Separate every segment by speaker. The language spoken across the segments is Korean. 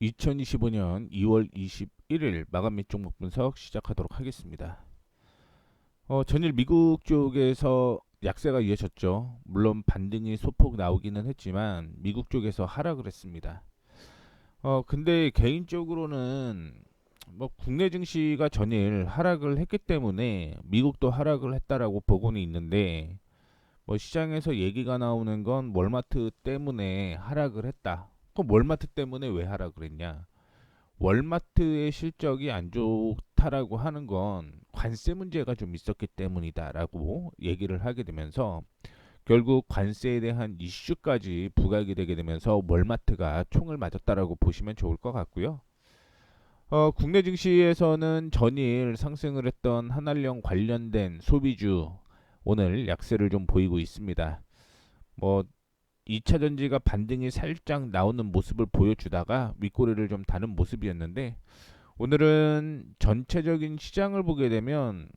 Speaker 1: 2025년 2월 21일 마감 및 종목 분석 시작하도록 하겠습니다. 전일 미국 쪽에서 약세가 이어졌죠. 물론 반등이 소폭 나오기는 했지만 미국 쪽에서 하락을 했습니다. 근데 개인적으로는 뭐 국내 증시가 전일 하락을 했기 때문에 미국도 하락을 했다라고 보고는 있는데, 뭐 시장에서 얘기가 나오는 건 월마트 때문에 하락을 했다. 그럼 월마트 때문에 왜 하락을 했냐? 월마트의 실적이 안 좋다라고 하는 건 관세 문제가 좀 있었기 때문이다라고 얘기를 하게 되면서, 결국 관세에 대한 이슈까지 부각이 되게 되면서 월마트가 총을 맞았다라고 보시면 좋을 것 같고요. 국내 증시에서는 전일 상승을 했던 한알령 관련된 소비주 오늘 약세를 좀 보이고 있습니다. 뭐 2차 전지가 반등이 살짝 나오는 모습을 보여주다가 윗꼬리를 좀 다는 모습이었는데, 오늘은 전체적인 시장을 보게 되면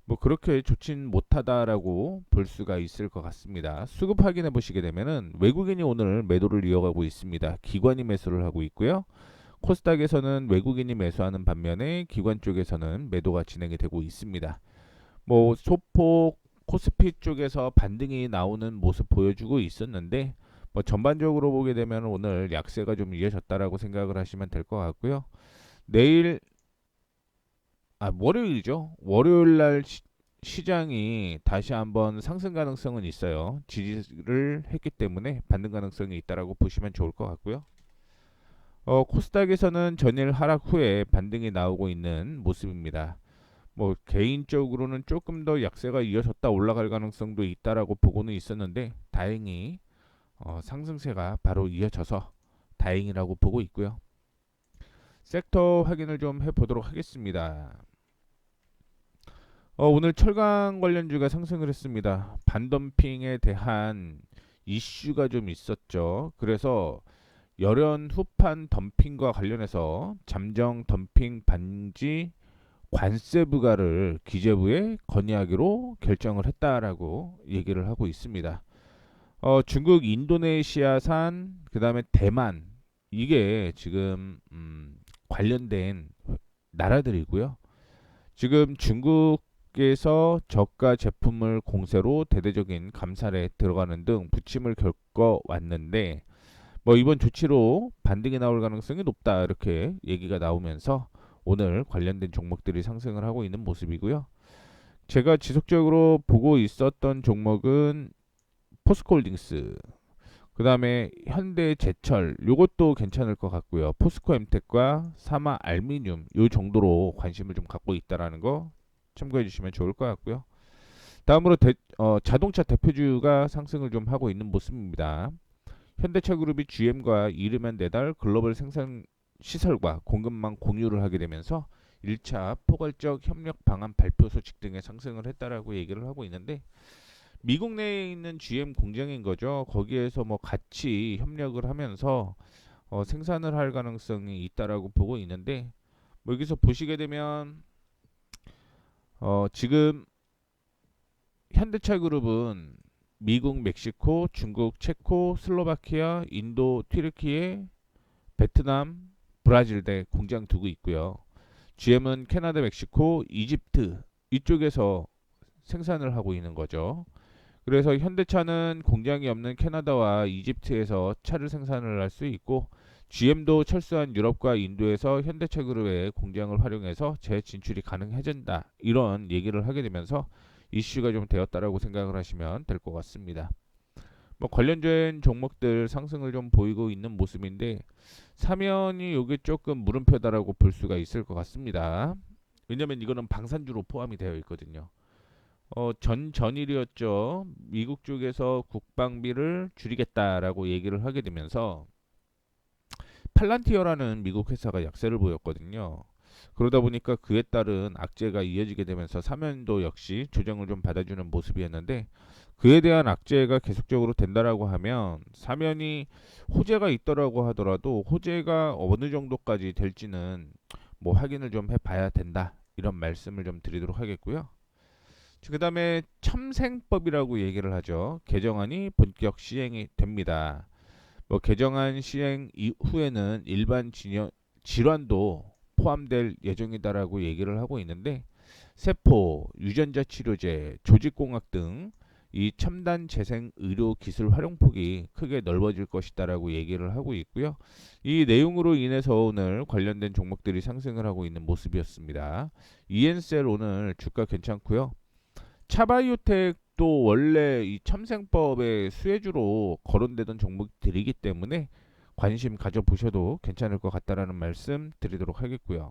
Speaker 1: 뭐 그렇게 좋진 못하다라고 볼 수가 있을 것 같습니다. 수급 확인해 보시게 되면은 외국인이 오늘 매도를 이어가고 있습니다. 기관이 매수를 하고 있고요. 코스닥에서는 외국인이 매수하는 반면에 기관 쪽에서는 매도가 진행이 되고 있습니다. 뭐 소폭 코스피 쪽에서 반등이 나오는 모습 보여주고 있었는데, 뭐 전반적으로 보게 되면 오늘 약세가 좀 이어졌다라고 생각을 하시면 될 것 같고요. 내일 월요일이죠. 월요일 날 시장이 다시 한번 상승 가능성은 있어요. 지지를 했기 때문에 반등 가능성이 있다라고 보시면 좋을 것 같고요. 코스닥에서는 전일 하락 후에 반등이 나오고 있는 모습입니다. 뭐 개인적으로는 조금 더 약세가 이어졌다 올라갈 가능성도 있다라고 보고는 있었는데, 다행히 상승세가 바로 이어져서 다행이라고 보고 있고요. 섹터 확인을 좀 해보도록 하겠습니다. 오늘 철강 관련주가 상승을 했습니다. 반덤핑에 대한 이슈가 좀 있었죠. 그래서 열연 후판 덤핑과 관련해서 잠정 덤핑 반지 관세 부과를 기재부에 건의하기로 결정을 했다라고 얘기를 하고 있습니다. 중국, 인도네시아산, 그 다음에 대만, 이게 지금 관련된 나라들이고요. 지금 중국에서 저가 제품을 공세로 대대적인 감찰에 들어가는 등 부침을 겪어 왔는데, 뭐 이번 조치로 반등이 나올 가능성이 높다 이렇게 얘기가 나오면서 오늘 관련된 종목들이 상승을 하고 있는 모습이고요. 제가 지속적으로 보고 있었던 종목은 포스코홀딩스, 그 다음에 현대제철, 요것도 괜찮을 것 같고요. 포스코엠텍과 사마알미늄 요 정도로 관심을 좀 갖고 있다라는 거 참고해 주시면 좋을 것 같고요. 다음으로 자동차 대표주가 상승을 좀 하고 있는 모습입니다. 현대차그룹이 GM과 이르면 내달 글로벌 생산 시설과 공급망 공유를 하게 되면서 1차 포괄적 협력 방안 발표 소식 등의 상승을 했다라고 얘기를 하고 있는데, 미국 내에 있는 GM 공장인 거죠. 거기에서 뭐 같이 협력을 하면서 생산을 할 가능성이 있다라고 보고 있는데, 뭐 여기서 보시게 되면 지금 현대차 그룹은 미국, 멕시코, 중국, 체코, 슬로바키아, 인도, 튀르키예, 베트남, 브라질 대 공장 두고 있고요. GM은 캐나다, 멕시코, 이집트 이쪽에서 생산을 하고 있는 거죠. 그래서 현대차는 공장이 없는 캐나다와 이집트에서 차를 생산을 할 수 있고, GM도 철수한 유럽과 인도에서 현대차 그룹의 공장을 활용해서 재진출이 가능해진다, 이런 얘기를 하게 되면서 이슈가 좀 되었다라고 생각을 하시면 될 것 같습니다. 뭐 관련된 종목들 상승을 좀 보이고 있는 모습인데, 사면이 요게 조금 물음표다라고 볼 수가 있을 것 같습니다. 왜냐면 이거는 방산주로 포함이 되어 있거든요. 전일이었죠. 미국 쪽에서 국방비를 줄이겠다라고 얘기를 하게 되면서 팔란티어라는 미국 회사가 약세를 보였거든요. 그러다 보니까 그에 따른 악재가 이어지게 되면서 사면도 역시 조정을 좀 받아주는 모습이었는데, 그에 대한 악재가 계속적으로 된다라고 하면 사면이 호재가 있더라고 하더라도 호재가 어느 정도까지 될지는 뭐 확인을 좀 해봐야 된다, 이런 말씀을 좀 드리도록 하겠고요. 그 다음에 참생법이라고 얘기를 하죠. 개정안이 본격 시행이 됩니다. 뭐 개정안 시행 이후에는 일반 질환도 포함될 예정이다라고 얘기를 하고 있는데 세포, 유전자 치료제, 조직공학 등 이 첨단 재생 의료 기술 활용폭이 크게 넓어질 것이다라고 얘기를 하고 있고요. 이 내용으로 인해서 오늘 관련된 종목들이 상승을 하고 있는 모습이었습니다. 이엔셀 오늘 주가 괜찮고요. 차바이오텍도 원래 이 첨생법의 수혜주로 거론되던 종목들이기 때문에 관심 가져보셔도 괜찮을 것 같다라는 말씀 드리도록 하겠고요.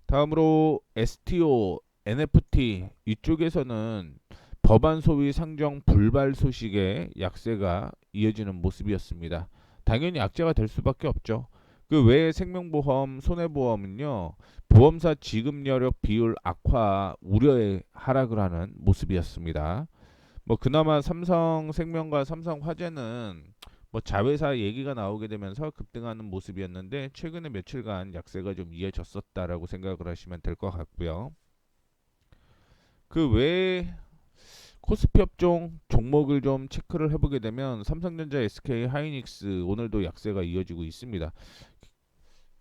Speaker 1: 다음으로 STO, NFT 이쪽에서는 법안 소위 상정 불발 소식에 약세가 이어지는 모습이었습니다. 당연히 약재가 될 수밖에 없죠. 그 외에 생명보험, 손해보험은요, 보험사 지급 여력 비율 악화 우려에 하락을 하는 모습이었습니다. 뭐 그나마 삼성생명과 삼성화재는 뭐 자회사 얘기가 나오게 되면서 급등하는 모습이었는데 최근에 며칠간 약세가 좀 이어졌었다라고 생각을 하시면 될 것 같고요. 그 외에 코스피 업종 종목을 좀 체크를 해보게 되면 삼성전자, SK 하이닉스 오늘도 약세가 이어지고 있습니다.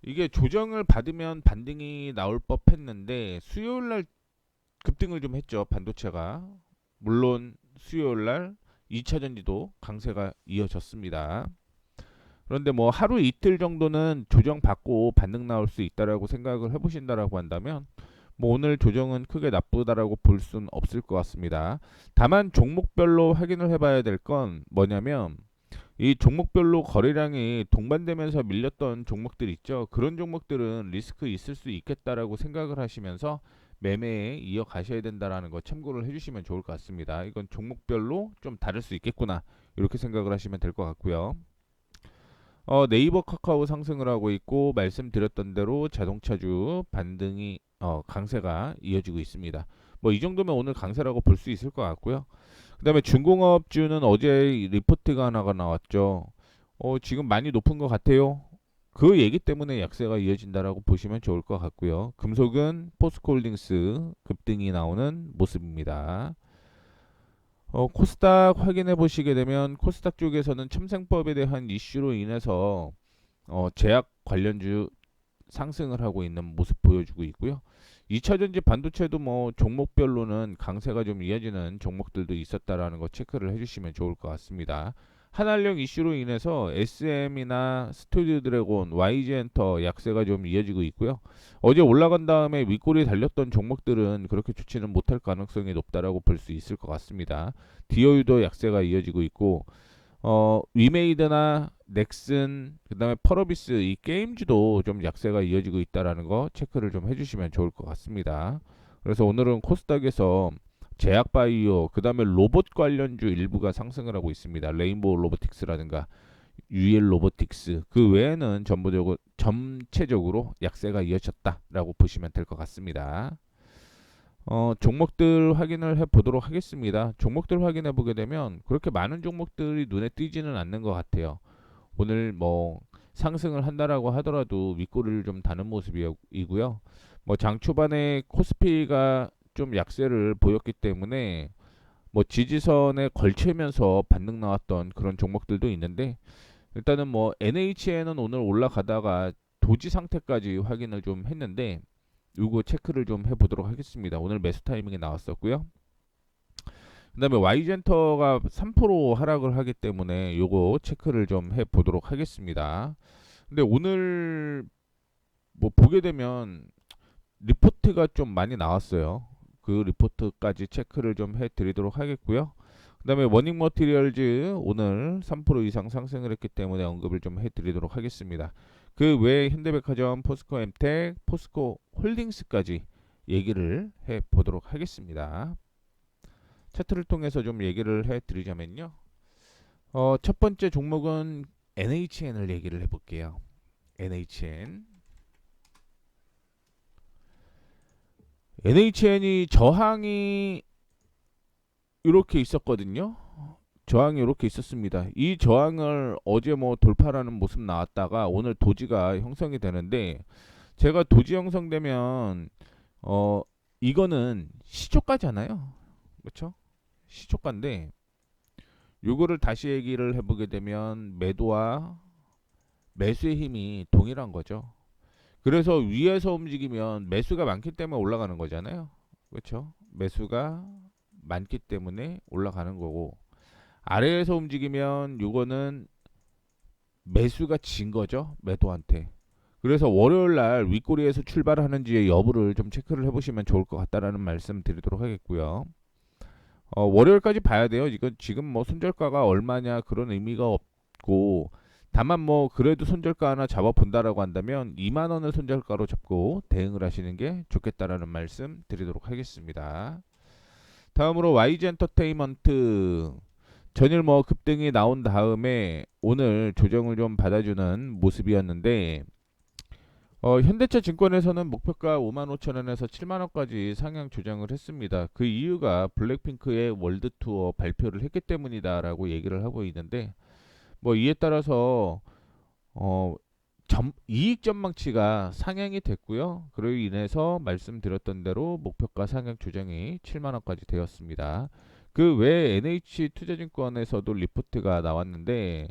Speaker 1: 이게 조정을 받으면 반등이 나올 법했는데 수요일날 급등을 좀 했죠. 반도체가 물론 수요일날 2차전지도 강세가 이어졌습니다. 그런데 뭐 하루 이틀 정도는 조정받고 반등 나올 수 있다라고 생각을 해보신다라고 한다면 뭐 오늘 조정은 크게 나쁘다라고 볼 수는 없을 것 같습니다. 다만 종목별로 확인을 해봐야 될 건 뭐냐면 이 종목별로 거래량이 동반되면서 밀렸던 종목들 있죠. 그런 종목들은 리스크 있을 수 있겠다라고 생각을 하시면서 매매에 이어가셔야 된다라는 거 참고를 해주시면 좋을 것 같습니다. 이건 종목별로 좀 다를 수 있겠구나 이렇게 생각을 하시면 될 것 같고요. 네이버 카카오 상승을 하고 있고 말씀드렸던 대로 자동차주 반등이 강세가 이어지고 있습니다. 뭐 이 정도면 오늘 강세라고 볼 수 있을 것 같고요. 그다음에 중공업주는 어제 리포트가 하나가 나왔죠. 지금 많이 높은 것 같아요. 그 얘기 때문에 약세가 이어진다라고 보시면 좋을 것 같고요. 금속은 포스코홀딩스 급등이 나오는 모습입니다. 코스닥 확인해 보시게 되면 코스닥 쪽에서는 첨생법에 대한 이슈로 인해서 제약 관련주 상승을 하고 있는 모습 보여주고 있고요. 2차전지 반도체도 뭐 종목별로는 강세가 좀 이어지는 종목들도 있었다라는 거 체크를 해주시면 좋을 것 같습니다. 한알령 이슈로 인해서 SM이나 스튜디오 드래곤, YG엔터 약세가 좀 이어지고 있고요. 어제 올라간 다음에 윗골이 달렸던 종목들은 그렇게 좋지는 못할 가능성이 높다라고 볼 수 있을 것 같습니다. 디오유도 약세가 이어지고 있고 위메이드나 넥슨 그다음에 펄어비스 이 게임주도 좀 약세가 이어지고 있다라는 거 체크를 좀 해주시면 좋을 것 같습니다. 그래서 오늘은 코스닥에서 제약바이오 그다음에 로봇 관련주 일부가 상승을 하고 있습니다. 레인보우 로보틱스라든가 UL 로보틱스 그 외에는 전부적으로 전체적으로 약세가 이어졌다라고 보시면 될 것 같습니다. 종목들 확인을 해 보도록 하겠습니다. 종목들 확인해 보게 되면 그렇게 많은 종목들이 눈에 띄지는 않는 것 같아요. 오늘 뭐 상승을 한다라고 하더라도 윗꼬리를 좀 다는 모습이고요. 뭐 장 초반에 코스피가 좀 약세를 보였기 때문에 뭐 지지선에 걸치면서 반등 나왔던 그런 종목들도 있는데 일단은 뭐 NHN은 오늘 올라가다가 도지 상태까지 확인을 좀 했는데 요거 체크를 좀 해보도록 하겠습니다. 오늘 매수 타이밍이 나왔었고요. 그 다음에 Y젠터가 3% 하락을 하기 때문에 요거 체크를 좀 해보도록 하겠습니다. 근데 오늘 뭐 보게 되면 리포트가 좀 많이 나왔어요. 그 리포트까지 체크를 좀 해드리도록 하겠고요. 그 다음에 워닝 머티리얼즈 오늘 3% 이상 상승을 했기 때문에 언급을 좀 해드리도록 하겠습니다. 그 외에 현대백화점, 포스코 엠텍, 포스코 홀딩스까지 얘기를 해보도록 하겠습니다. 차트를 통해서 좀 얘기를 해드리자면요. 첫 번째 종목은 NHN을 얘기를 해볼게요. NHN. NHN이 저항이 이렇게 있었거든요. 저항이 이렇게 있었습니다. 이 저항을 어제 뭐 돌파라는 모습 나왔다가 오늘 도지가 형성이 되는데 제가 도지 형성되면 이거는 시초가잖아요. 그렇죠? 시초가인데 요거를 다시 얘기를 해보게 되면 매도와 매수의 힘이 동일한 거죠. 그래서 위에서 움직이면 매수가 많기 때문에 올라가는 거잖아요. 그렇죠? 매수가 많기 때문에 올라가는 거고, 아래에서 움직이면 요거는 매수가 진 거죠. 매도한테. 그래서 월요일 날 윗꼬리에서 출발하는지의 여부를 좀 체크를 해보시면 좋을 것 같다라는 말씀 드리도록 하겠고요. 월요일까지 봐야 돼요. 이건 지금 뭐 손절가가 얼마냐 그런 의미가 없고, 다만 뭐 그래도 손절가 하나 잡아 본다라고 한다면 2만 원을 손절가로 잡고 대응을 하시는 게 좋겠다라는 말씀 드리도록 하겠습니다. 다음으로 YG 엔터테인먼트, 전일 뭐 급등이 나온 다음에 오늘 조정을 좀 받아주는 모습이었는데, 현대차 증권에서는 목표가 55,000원에서 7만원까지 상향 조정을 했습니다. 그 이유가 블랙핑크의 월드 투어 발표를 했기 때문이다라고 얘기를 하고 있는데, 뭐 이에 따라서 이익 전망치가 상향이 됐고요. 그로 인해서 말씀드렸던 대로 목표가 상향 조정이 7만원까지 되었습니다. 그 외에 NH 투자증권에서도 리포트가 나왔는데,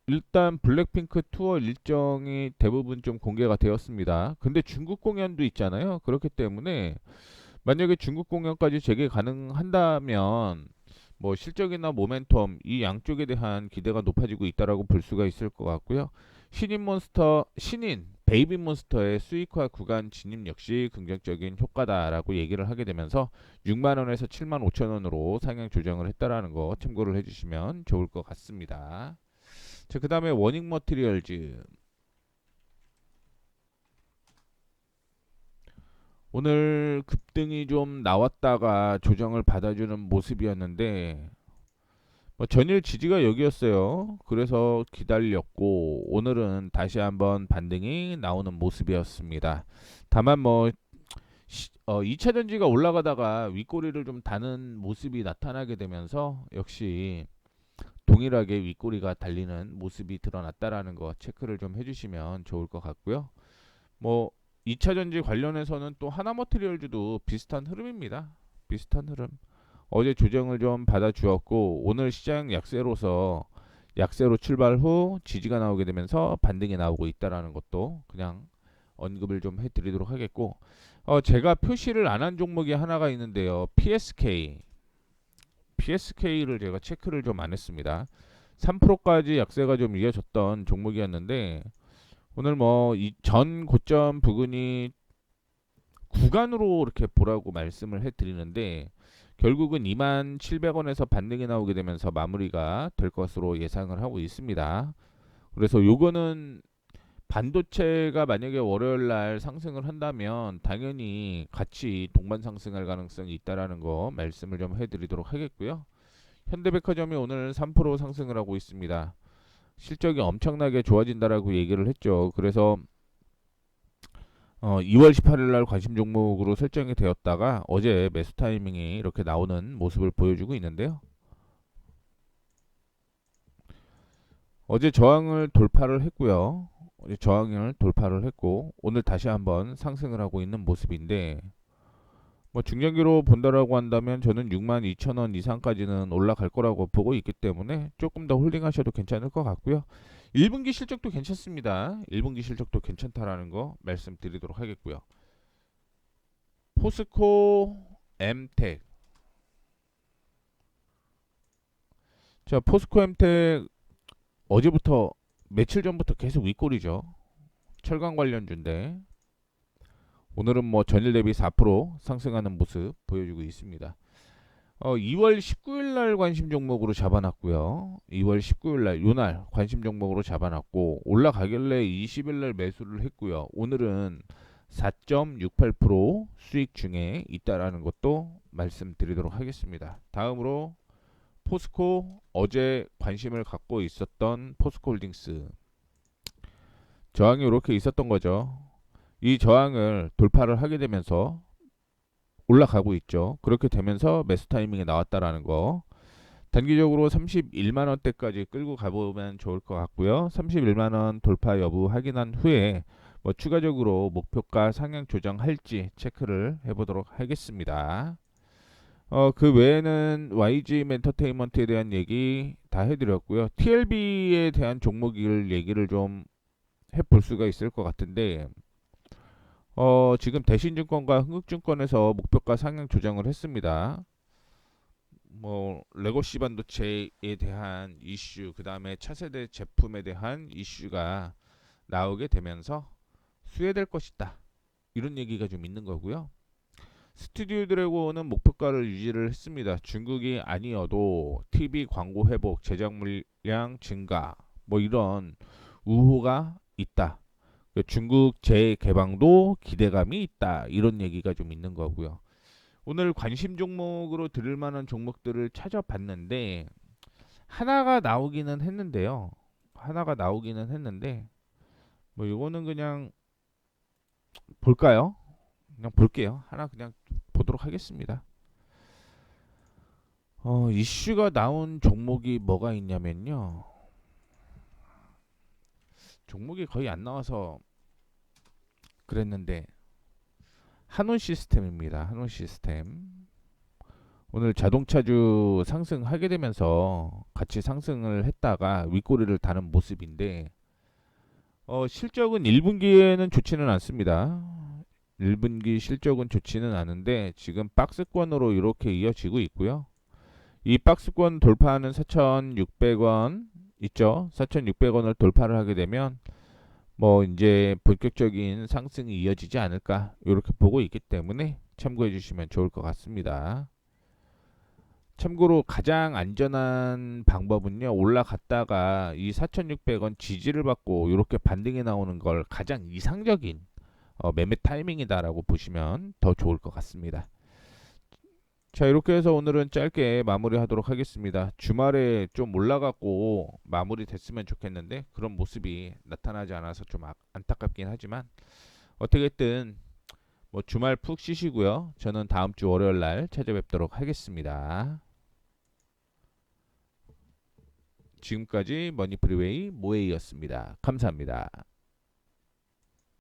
Speaker 1: 일단 블랙핑크 투어 일정이 대부분 좀 공개가 되었습니다. 근데 중국 공연도 있잖아요. 그렇기 때문에 만약에 중국 공연까지 재개 가능한다면 뭐 실적이나 모멘텀 이 양쪽에 대한 기대가 높아지고 있다라고 볼 수가 있을 것 같고요. 신인 베이비몬스터의 수익화 구간 진입 역시 긍정적인 효과다라고 얘기를 하게 되면서 6만 원에서 7만 5천 원으로 상향 조정을 했다라는 거 참고를 해주시면 좋을 것 같습니다. 자, 그 다음에 워닝 머티리얼즈, 오늘 급등이 좀 나왔다가 조정을 받아주는 모습이었는데, 뭐 전일 지지가 여기였어요. 그래서 기다렸고 오늘은 다시 한번 반등이 나오는 모습이었습니다. 다만 뭐 2차 전지가 올라가다가 윗꼬리를 좀 다는 모습이 나타나게 되면서 역시 동일하게 윗꼬리가 달리는 모습이 드러났다라는 거 체크를 좀 해주시면 좋을 것 같고요. 뭐 2차 전지 관련해서는 또 하나머티리얼즈도 비슷한 흐름입니다. 비슷한 흐름. 어제 조정을 좀 받아주었고 오늘 시장 약세로서 약세로 출발 후 지지가 나오게 되면서 반등이 나오고 있다라는 것도 그냥 언급을 좀 해드리도록 하겠고, 제가 표시를 안 한 종목이 하나가 있는데요. PSK를 제가 체크를 좀 안 했습니다. 3%까지 약세가 좀 이어졌던 종목이었는데 오늘 뭐 이 전 고점 부근이 구간으로 이렇게 보라고 말씀을 해드리는데 결국은 27,700원에서 반등이 나오게 되면서 마무리가 될 것으로 예상을 하고 있습니다. 그래서 요거는 반도체가 만약에 월요일 날 상승을 한다면 당연히 같이 동반 상승할 가능성이 있다라는 거 말씀을 좀 해드리도록 하겠고요. 현대백화점이 오늘 3% 상승을 하고 있습니다. 실적이 엄청나게 좋아진다라고 얘기를 했죠. 그래서 2월 18일 날 관심 종목으로 설정이 되었다가 어제 매수 타이밍이 이렇게 나오는 모습을 보여주고 있는데요. 어제 저항을 돌파를 했고요. 어제 저항을 돌파를 했고 오늘 다시 한번 상승을 하고 있는 모습인데, 뭐 중장기로 본다라고 한다면 저는 62,000원 이상까지는 올라갈 거라고 보고 있기 때문에 조금 더 홀딩하셔도 괜찮을 것 같고요. 1분기 실적도 괜찮습니다. 1분기 실적도 괜찮다라는 거 말씀드리도록 하겠고요. 포스코 엠텍. 자, 포스코 엠텍 어제부터 며칠 전부터 계속 윗골이죠. 철강 관련주인데 오늘은 뭐 전일 대비 4% 상승하는 모습 보여주고 있습니다. 2월 19일 날 관심 종목으로 잡아놨고요. 2월 19일 날 요날 관심 종목으로 잡아놨고 올라가길래 20일 날 매수를 했고요. 오늘은 4.68% 수익 중에 있다라는 것도 말씀드리도록 하겠습니다. 다음으로 포스코, 어제 관심을 갖고 있었던 포스코홀딩스, 저항이 이렇게 있었던 거죠. 이 저항을 돌파를 하게 되면서 올라가고 있죠. 그렇게 되면서 매수 타이밍에 나왔다라는 거, 단기적으로 31만 원대까지 끌고 가보면 좋을 것 같고요. 31만 원 돌파 여부 확인한 후에 뭐 추가적으로 목표가 상향 조정할지 체크를 해보도록 하겠습니다. 그 외에는 YG 엔터테인먼트에 대한 얘기 다 해드렸고요. TLB에 대한 종목을 얘기를 좀 해볼 수가 있을 것 같은데, 지금 대신증권과 흥국증권에서 목표가 상향 조정을 했습니다. 뭐 레거시 반도체에 대한 이슈, 그 다음에 차세대 제품에 대한 이슈가 나오게 되면서 수혜될 것이다. 이런 얘기가 좀 있는 거고요. 스튜디오 드래곤은 목표가를 유지를 했습니다. 중국이 아니어도 TV 광고 회복, 제작 물량 증가, 뭐 이런 우호가 있다. 중국 재개방도 기대감이 있다. 이런 얘기가 좀 있는 거고요. 오늘 관심 종목으로 들을 만한 종목들을 찾아봤는데 하나가 나오기는 했는데요. 하나가 나오기는 했는데 뭐 이거는 그냥 볼까요? 그냥 볼게요. 하나 그냥 보도록 하겠습니다. 이슈가 나온 종목이 뭐가 있냐면요. 종목이 거의 안 나와서 그랬는데 한온 시스템입니다. 한온 시스템. 오늘 자동차주 상승하게 되면서 같이 상승을 했다가 윗꼬리를 다는 모습인데 실적은 1분기에는 좋지는 않습니다. 1분기 실적은 좋지는 않은데 지금 박스권으로 이렇게 이어지고 있고요. 이 박스권 돌파하는 4,600원 있죠. 4,600원을 돌파를 하게 되면 뭐 이제 본격적인 상승이 이어지지 않을까 이렇게 보고 있기 때문에 참고해 주시면 좋을 것 같습니다. 참고로 가장 안전한 방법은요. 올라갔다가 이 4,600원 지지를 받고 이렇게 반등이 나오는 걸 가장 이상적인 매매 타이밍이다라고 보시면 더 좋을 것 같습니다. 자, 이렇게 해서 오늘은 짧게 마무리하도록 하겠습니다. 주말에 좀 올라갔고 마무리 됐으면 좋겠는데 그런 모습이 나타나지 않아서 좀 안타깝긴 하지만 어떻게든 뭐 주말 푹 쉬시고요. 저는 다음 주 월요일 날 찾아뵙도록 하겠습니다. 지금까지 머니프리웨이 모에이였습니다. 감사합니다.